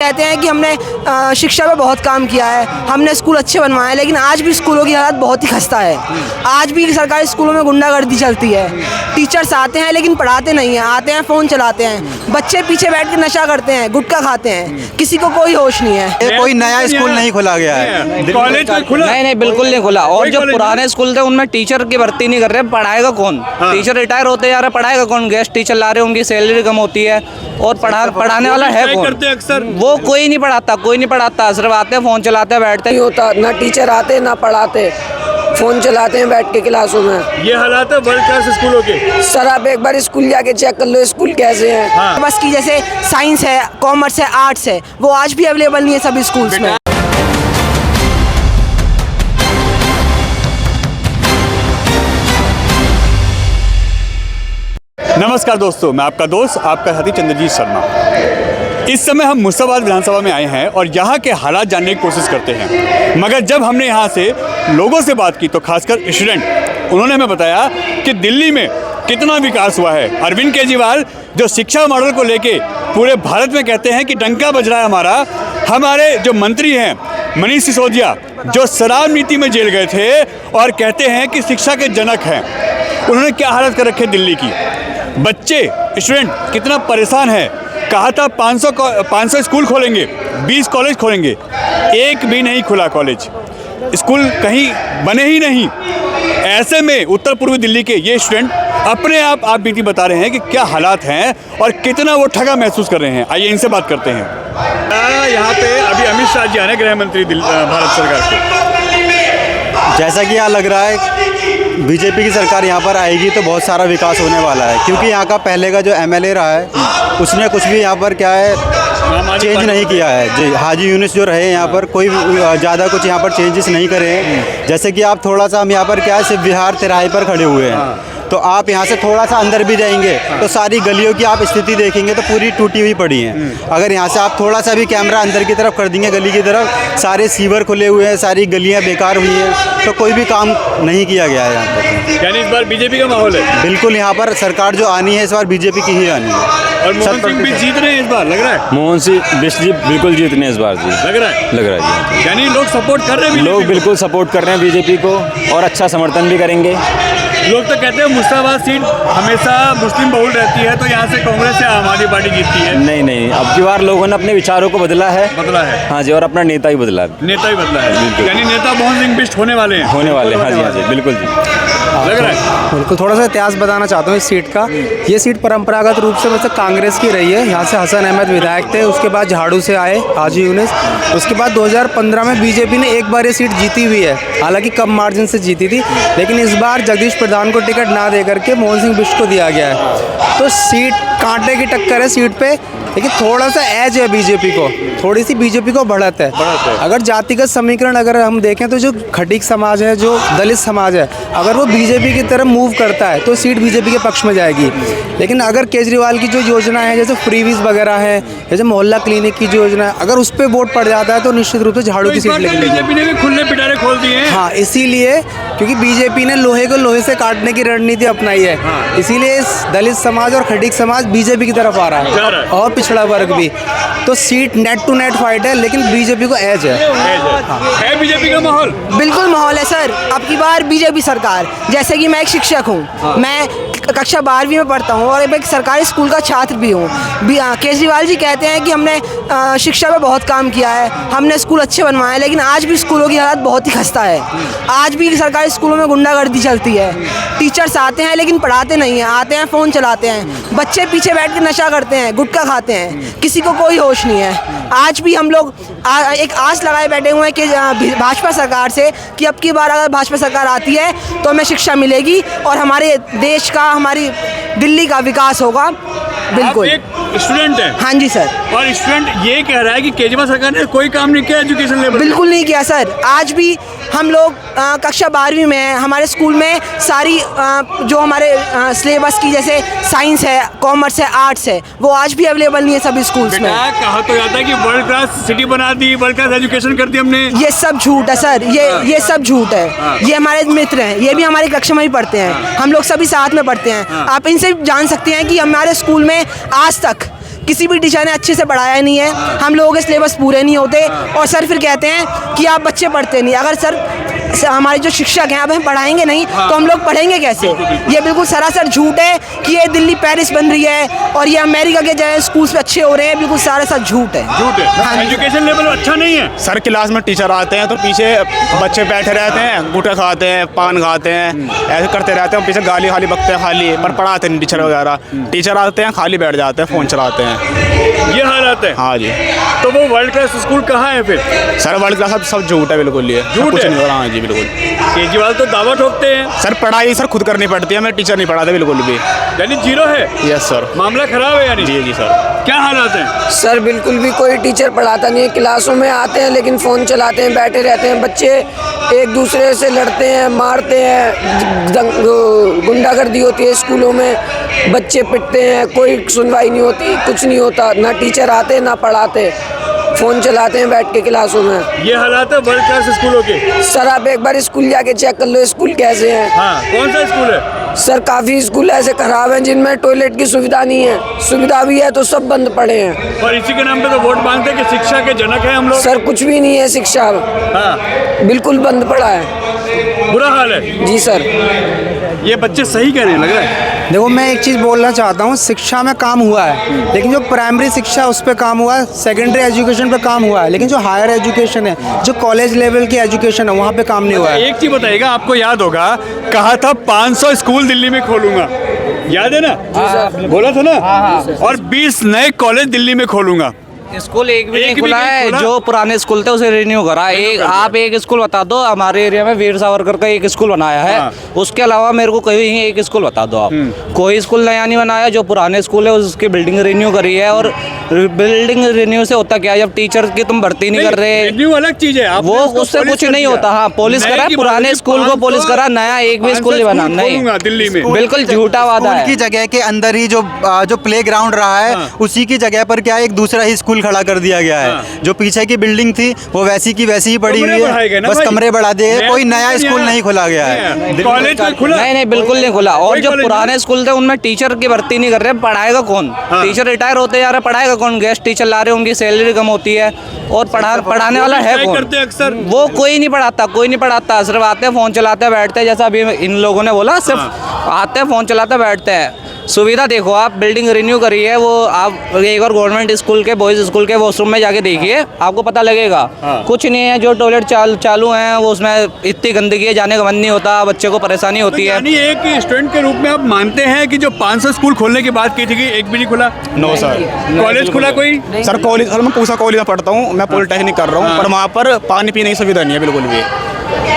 कहते हैं कि हमने शिक्षा पे बहुत काम किया है, हमने स्कूल अच्छे बनवाए हैं, लेकिन आज भी स्कूलों की हालत बहुत ही खस्ता है। आज भी सरकारी स्कूलों में गुंडागर्दी चलती है। टीचर्स आते हैं लेकिन पढ़ाते नहीं हैं, आते हैं फ़ोन चलाते हैं, बच्चे पीछे बैठ के नशा करते हैं, गुटखा खाते हैं, किसी को कोई होश नहीं है। कोई नया स्कूल नहीं खोला गया है, कॉलेज खुला नहीं बिल्कुल नहीं खुला। और जो पुराने स्कूल थे उनमें टीचर की भर्ती नहीं कर रहे, पढ़ाएगा कौन? टीचर रिटायर होते जा रहे, पढ़ाएगा कौन? गेस्ट टीचर ला रहे, उनकी सैलरी कम होती है और पढ़ाने वाला है कौन? अक्सर वो कोई नहीं पढ़ाता, सिर्फ आते हैं फ़ोन चलाते हैं, बैठते नहीं होता, ना टीचर आते ना पढ़ाते, फ़ोन चलाते हैं बैठ के क्लासों में। ये हालात है वर्ल्ड क्लास स्कूलों के। सर आप एक बार स्कूल जाके चेक कर लो स्कूल कैसे हैं। बस की जैसे साइंस है, कॉमर्स है, आर्ट्स है, वो आज भी अवेलेबल नहीं है सभी स्कूल्स में। नमस्कार दोस्तों, मैं आपका दोस्त आपका साथी चंद्रजीत शर्मा। इस समय हम मुर्शिदाबाद विधानसभा में आए हैं और यहाँ के हालात जानने की कोशिश करते हैं। मगर जब हमने यहाँ से लोगों से बात की तो खासकर स्टूडेंट, उन्होंने हमें बताया कि दिल्ली में कितना विकास हुआ है। अरविंद केजरीवाल जो शिक्षा मॉडल को लेके पूरे भारत में कहते हैं कि डंका बज रहा है हमारा। हमारे जो मंत्री हैं मनीष सिसोदिया, जो शराब नीति में जेल गए थे और कहते हैं कि शिक्षा के जनक हैं, उन्होंने क्या हालत कर रखी है दिल्ली की। बच्चे स्टूडेंट कितना परेशान है। कहा था 500 स्कूल खोलेंगे, 20 कॉलेज खोलेंगे, एक भी नहीं खुला कॉलेज, स्कूल कहीं बने ही नहीं। ऐसे में उत्तर पूर्वी दिल्ली के ये स्टूडेंट अपने आप बीती बता रहे हैं कि क्या हालात हैं और कितना वो ठगा महसूस कर रहे हैं। आइए इनसे बात करते हैं। यहाँ पे अभी अमित शाह जी आने, गृह मंत्री भारत सरकार के। जैसा कि यहाँ लग रहा है बीजेपी की सरकार यहाँ पर आएगी तो बहुत सारा विकास होने वाला है, क्योंकि यहाँ का पहले का जो एमएलए रहा है उसने कुछ भी यहाँ पर क्या है चेंज नहीं किया है। हाजी यूनुस जो रहे यहाँ पर कोई ज़्यादा कुछ यहाँ पर चेंजेस नहीं करे हैं। जैसे कि आप थोड़ा सा हम यहाँ पर क्या है सिर्फ बिहार तिराहे पर खड़े हुए हैं, तो आप यहाँ से थोड़ा सा अंदर भी जाएंगे तो सारी गलियों की आप स्थिति देखेंगे तो पूरी टूटी हुई पड़ी है। अगर यहाँ से आप थोड़ा सा भी कैमरा अंदर की तरफ कर देंगे गली की तरफ, सारे सीवर खुले हुए हैं, सारी गलियाँ बेकार हुई हैं, तो कोई भी काम नहीं किया गया है यहाँ पर। यानी इस बार बीजेपी का माहौल है। बिल्कुल, यहाँ पर सरकार जो आनी है इस बार बीजेपी की ही आनी है। और मोहन सिंह भी जीत रहे हैं इस बार, लग रहा है। मोहन सिंह बिष्ट जी बिल्कुल जीतने इस बार जी, लग रहा है जी। यानी लोग सपोर्ट कर रहे हैं, लोग बिल्कुल सपोर्ट कर रहे हैं बीजेपी को और अच्छा समर्थन भी करेंगे। लोग तो कहते हैं मुर्शिदाबाद सीट हमेशा मुस्लिम बहुल रहती है, तो यहाँ से कांग्रेस या आम आदमी पार्टी जीतती है। नहीं, अब की बार लोगों ने अपने विचारों को बदला है। हाँ जी, और अपना नेता ही बदला है। यानी नेता मोहन सिंह बिष्ट होने वाले हैं। हाँ जी, बिल्कुल जी। लग रहा है बिल्कुल। थोड़ा सा इतिहास बताना चाहता हूँ इस सीट का। ये सीट परंपरागत रूप से मतलब कांग्रेस की रही है। यहाँ से हसन अहमद विधायक थे, उसके बाद झाड़ू से आए हाजी यूनुस, उसके बाद 2015 में बीजेपी ने एक बार ये सीट जीती हुई है, हालांकि कम मार्जिन से जीती थी, लेकिन इस बार जगदीश प्रधान को टिकट ना दे करके मोहन सिंह बिष्ट को दिया गया है। तो सीट कांटे की टक्कर है सीट पे, लेकिन थोड़ा सा एज है बीजेपी को, थोड़ी सी बीजेपी को बढ़त है। अगर जातिगत समीकरण अगर हम देखें तो जो खटीक समाज है, जो दलित समाज है, अगर वो बीजेपी की तरफ मूव करता है तो सीट बीजेपी के पक्ष में जाएगी। लेकिन अगर केजरीवाल की जो योजना है, जैसे फ्रीवीज वगैरह है, जैसे मोहल्ला क्लिनिक की जो योजना है, अगर उस पर वोट पड़ जाता है तो निश्चित रूप से झाड़ू की सीट लेगी। बीजेपी ने भी खुले पिटारे खोल दिए हैं। हाँ, इसीलिए क्योंकि बीजेपी ने लोहे को लोहे से काटने की रणनीति अपनाई है, इसीलिए इस दलित समाज और खटीक समाज बीजेपी की तरफ आ रहा है और पिछड़ा वर्ग भी। तो seat net to net fight है, लेकिन बीजेपी को एज है। बीजेपी का माहौल बिल्कुल माहौल है सर। अब की बार बीजेपी सरकार, जैसे कि मैं एक शिक्षक हूँ, मैं कक्षा 12वीं में पढ़ता हूँ और एक सरकारी स्कूल का छात्र भी हूँ। केजरीवाल जी कहते हैं कि हमने शिक्षा पे बहुत काम किया है, हमने स्कूल अच्छे बनवाए हैं, लेकिन आज भी स्कूलों की हालत बहुत ही खस्ता है। आज भी सरकारी स्कूलों में गुंडागर्दी चलती है। टीचर्स आते हैं लेकिन पढ़ाते नहीं हैं, आते हैं फ़ोन चलाते हैं, बच्चे पीछे बैठ के नशा करते हैं, गुटखा खाते हैं, किसी को कोई होश नहीं है। आज भी हम लोग एक आस लगाए बैठे हुए हैं कि भाजपा सरकार से कि अब की बार अगर भाजपा सरकार आती है तो हमें शिक्षा मिलेगी और हमारे देश का, हमारी दिल्ली का विकास होगा। बिल्कुल। एक स्टूडेंट है। हाँ जी सर। और स्टूडेंट ये कह रहा है कि केजरीवाल सरकार ने कोई काम नहीं किया एजुकेशन लेवल। बिल्कुल नहीं किया सर। आज भी हम लोग कक्षा 12वीं में हैं, हमारे स्कूल में सारी जो हमारे सिलेबस की जैसे साइंस है, कॉमर्स है, आर्ट्स है, वो आज भी अवेलेबल नहीं है सभी स्कूल्स में। कहा तो जाता है कि वर्ल्ड क्लास सिटी बना दी, वर्ल्ड क्लास एजुकेशन कर दी हमने। ये सब झूठ है सर, ये सब झूठ है। ये हमारे मित्र हैं, ये भी हमारी कक्षा में ही पढ़ते हैं, हम लोग सभी साथ में पढ़ते हैं। आप इनसे जान सकते हैं कि हमारे स्कूल में आज तक किसी भी टीचर ने अच्छे से पढ़ाया नहीं है, हम लोगों के सिलेबस पूरे नहीं होते, और सर फिर कहते हैं कि आप बच्चे पढ़ते नहीं। अगर सर हमारे जो शिक्षक हैं अब हम पढ़ाएंगे नहीं तो हम लोग पढ़ेंगे कैसे? ये बिल्कुल सरासर झूठ है कि ये दिल्ली पेरिस बन रही है और ये अमेरिका के जो स्कूल्स पे अच्छे हो रहे हैं, बिल्कुल सरासर झूठ है। हाँ, एजुकेशन लेवल अच्छा नहीं है सर। क्लास में टीचर आते हैं तो पीछे बच्चे बैठे रहते हैं, गुटखा खाते हैं, पान खाते हैं, ऐसे करते रहते हैं, पीछे गाली खाली बकते हैं खाली, पर पढ़ाते नहीं टीचर वगैरह। टीचर आते हैं खाली बैठ जाते हैं, फ़ोन चलाते हैं, ये हालत है। हाँ जी। तो वो वर्ल्ड क्लास स्कूल कहाँ है फिर? सर वर्ल्ड क्लास सब झूठ है, बिल्कुल ये झूठ कुछ है? नहीं हो रहा। हाँ जी बिल्कुल। केजरीवाल तो दावा ठोकते हैं सर पढ़ाई सर खुद करनी पड़ती है, मैं टीचर नहीं पढ़ाता बिल्कुल भी। यानी जीरो है, यस सर। मामला खराब है यानी। जी जी सर। क्या हालात हैं? सर बिल्कुल भी कोई टीचर पढ़ाता नहीं है। क्लासों में आते हैं लेकिन फ़ोन चलाते हैं, बैठे रहते हैं, बच्चे एक दूसरे से लड़ते हैं, मारते हैं, गुंडागर्दी होती है स्कूलों में, बच्चे पिटते हैं, कोई सुनवाई नहीं होती, कुछ नहीं होता, ना टीचर आते ना पढ़ाते, फ़ोन चलाते हैं बैठ के क्लासों में। ये हालात है वर्ल्ड क्लास स्कूलों के। सर आप एक बार स्कूल जाके चेक कर लो स्कूल कैसे हैं। हाँ, कौन सा स्कूल है? सर काफ़ी स्कूल ऐसे खराब हैं जिनमें टॉयलेट की सुविधा नहीं है, सुविधा भी है तो सब बंद पड़े हैं। और इसी के नाम पे तो वोट मांगते हैं कि शिक्षा के जनक हैं हम लोग। सर कुछ भी नहीं है, शिक्षा हाँ, बिल्कुल बंद पड़ा है। बुरा हाल है। जी सर। ये बच्चे सही कह रहे हैं, लग रहा है। देखो मैं एक चीज़ बोलना चाहता हूँ, शिक्षा में काम हुआ है लेकिन जो प्राइमरी शिक्षा उस पर काम हुआ है, सेकेंडरी एजुकेशन पे काम हुआ है, लेकिन जो हायर एजुकेशन है, जो कॉलेज लेवल की एजुकेशन है, वहाँ पे काम नहीं हुआ है। एक चीज बताइएगा, आपको याद होगा कहा था 500 स्कूल दिल्ली में खोलूंगा, याद है ना? बोला था ना? और 20 नए कॉलेज दिल्ली में खोलूंगा। स्कूल एक भी एक नहीं भी खुला नहीं है, खुला। जो पुराने स्कूल थे उसे रिन्यू करा। एक आप एक स्कूल बता दो, हमारे एरिया में वीर सावरकर का एक स्कूल बनाया है, हाँ। उसके अलावा मेरे को कहीं एक स्कूल बता दो आप। कोई स्कूल नया नहीं बनाया, जो पुराने स्कूल है उसकी बिल्डिंग रिन्यू करी है। और बिल्डिंग रिन्यू से होता क्या है, जब टीचर की तुम भर्ती नहीं कर रहे, रिन्यू अलग चीज है, वो उससे कुछ नहीं होता। हाँ, पोलिस नए करा, की पुराने बात स्कूल को पोलिस करा, नया एक भी स्कूल नहीं बना। नहीं, दिल्ली में बिल्कुल झूठा वादा स्कूल की है। जगह के अंदर ही जो प्ले ग्राउंड रहा है, उसी की जगह पर क्या है, एक दूसरा ही स्कूल खड़ा कर दिया गया है। जो पीछे की बिल्डिंग थी वो वैसी की वैसी ही पड़ी हुई है, बस कमरे बढ़ा दिए गए, कोई नया स्कूल नहीं खोला गया है। कॉलेज खुला? नहीं नहीं, बिल्कुल नहीं खुला। और जो कॉलेज पुराने स्कूल थे उनमें टीचर की भर्ती नहीं कर रहे, पढ़ाएगा कौन? टीचर रिटायर होते जा रहे, पढ़ाएगा कौन? गेस्ट टीचर ला रहे, उनकी सैलरी कम होती है, और पढ़ाने वाला है कौन? करते हैं अक्सर। वो कोई नहीं पढ़ाता, कोई नहीं पढ़ाता, सिर्फ आते हैं फ़ोन चलाते हैं बैठते हैं, जैसा अभी इन लोगों ने बोला, सिर्फ आते हैं फ़ोन चलाते बैठते हैं। सुविधा देखो आप, बिल्डिंग रिन्यू करी है, वो आप एक और गवर्नमेंट स्कूल के बॉयज़ स्कूल के वॉशरूम में जाके देखिए, आपको पता लगेगा। कुछ नहीं है, जो टॉयलेट चालू हैं वो उसमें इतनी गंदगी है, जाने का मन नहीं होता, बच्चे को परेशानी होती है। यानी एक स्टूडेंट के रूप में आप मानते हैं कि जो 500 स्कूल खोलने की बात की थी कि एक भी नहीं खुला? No sir. कॉलेज खुला कोई? सर कॉलेज, सर मैं पूसा कॉलेज में पढ़ता हूँ, मैं पॉलिटेक्निक कर रहा हूँ, पर वहाँ पर पानी पीने की सुविधा नहीं है बिल्कुल भी।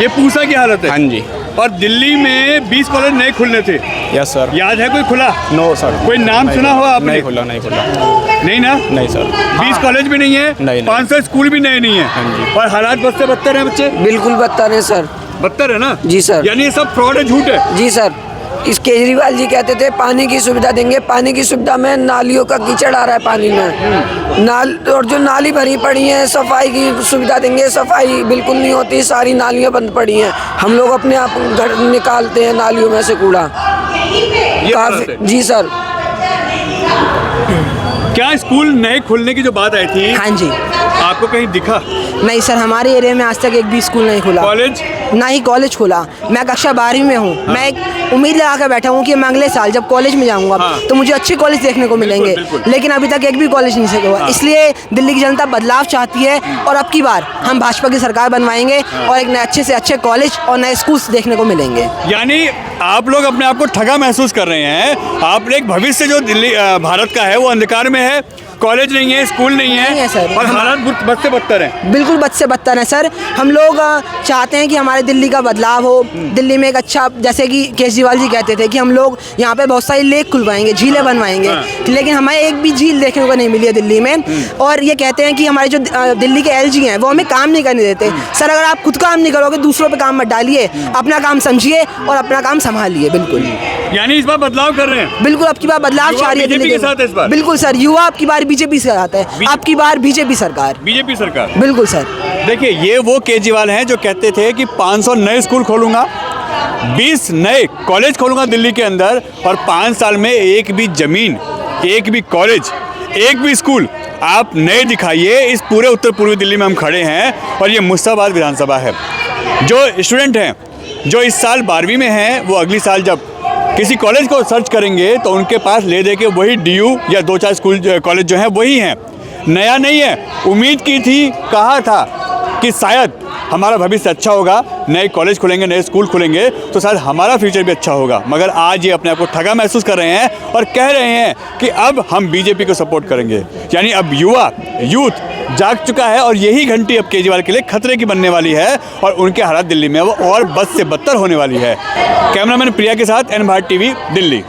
ये पूसा की हालत है। हाँ जी। और दिल्ली में 20 कॉलेज नए खुलने थे, यस सर। याद है कोई खुला? No sir. कोई नाम सुना हो आपने? नहीं खुला, नहीं खुला। नहीं ना? नहीं सर। 20 कॉलेज भी नहीं है, नहीं। 500 स्कूल भी नए नहीं है, और हालात बद से बदतर हैं बच्चे। बिल्कुल बदतर है सर। बदतर है ना? जी सर। यानी ये सब फ्रॉड है, झूठ है। जी सर। इस केजरीवाल जी कहते थे पानी की सुविधा देंगे, पानी की सुविधा में नालियों का कीचड़ आ रहा है पानी में, और जो नाली भरी पड़ी है, सफाई की सुविधा देंगे, सफाई बिल्कुल नहीं होती, सारी नालियां बंद पड़ी हैं, हम लोग अपने आप घर निकालते हैं नालियों में से कूड़ा। काफी। जी सर। क्या स्कूल नए खुलने की जो बात आई थी, हाँ जी। आपको कहीं दिखा? नहीं सर, हमारे एरिया में आज तक एक भी स्कूल नहीं खुला। कॉलेज? ना ही कॉलेज खुला। मैं कक्षा 12वीं में हूँ। मैं एक उम्मीद लगा कर बैठा हूँ कि मैं अगले साल जब कॉलेज में जाऊँगा तो मुझे अच्छे कॉलेज देखने को मिलेंगे, लेकिन अभी तक एक भी कॉलेज नहीं से हुआ। इसलिए दिल्ली की जनता बदलाव चाहती है, और अब की बार हम भाजपा की सरकार बनवाएंगे और एक नए अच्छे से अच्छे कॉलेज और नए स्कूल्स देखने को मिलेंगे। यानी आप लोग अपने आप को ठगा महसूस कर रहे हैं। आपने एक भविष्य जो दिल्ली भारत का है वो अंधकार में है, कॉलेज नहीं है, स्कूल नहीं है सर। और हालात बद से बदतर है। बिल्कुल बद से बदतर है सर। हम लोग चाहते हैं कि हमारे दिल्ली का बदलाव हो, दिल्ली में एक अच्छा, जैसे कि केजरीवाल जी कहते थे कि हम लोग यहाँ पे बहुत सारी लेक खुलवाएंगे, झीलें बनवाएंगे, लेकिन हमें एक भी झील देखने को नहीं मिली है दिल्ली में। और ये कहते हैं कि हमारे जो दिल्ली के एलजी हैं वो हमें काम नहीं करने देते। सर अगर आप खुद काम नहीं करोगे, दूसरों पे काम मत डालिए, अपना काम समझिए और अपना काम संभालिए। बिल्कुल। यानी इस बार बदलाव कर रहे हैं? बिल्कुल, अब की बार बदलाव चाह रही है दिल्ली के साथ इस बार? बिल्कुल सर, युवा अब की बार बीजेपी से आता है, अब की बार बीजेपी सरकार। बीजेपी सरकार? बिल्कुल सर। देखिए, ये वो केजरीवाल हैं जो कहते थे कि 500 नए स्कूल खोलूंगा, 20 नए कॉलेज खोलूंगा दिल्ली के अंदर, और 5 साल में एक भी जमीन, एक भी कॉलेज, एक भी स्कूल आप नए दिखाइए। इस पूरे उत्तर पूर्वी दिल्ली में हम खड़े हैं और ये मुर्शिदाबाद विधानसभा है। जो स्टूडेंट हैं जो इस साल 12वीं में हैं, वो अगली साल जब किसी कॉलेज को सर्च करेंगे तो उनके पास ले दे के वही DU या 2-4 स्कूल कॉलेज जो हैं वही हैं, नया नहीं है। उम्मीद की थी, कहा था कि शायद हमारा भविष्य अच्छा होगा, नए कॉलेज खुलेंगे, नए स्कूल खुलेंगे तो शायद हमारा फ्यूचर भी अच्छा होगा। मगर आज ये अपने आप को ठगा महसूस कर रहे हैं और कह रहे हैं कि अब हम बीजेपी को सपोर्ट करेंगे। यानी अब यूथ जाग चुका है और यही घंटी अब केजरीवाल के लिए खतरे की बनने वाली है और उनके हालात दिल्ली में वो और बद से बदतर होने वाली है। कैमरामैन प्रिया के साथ N भारत TV, दिल्ली।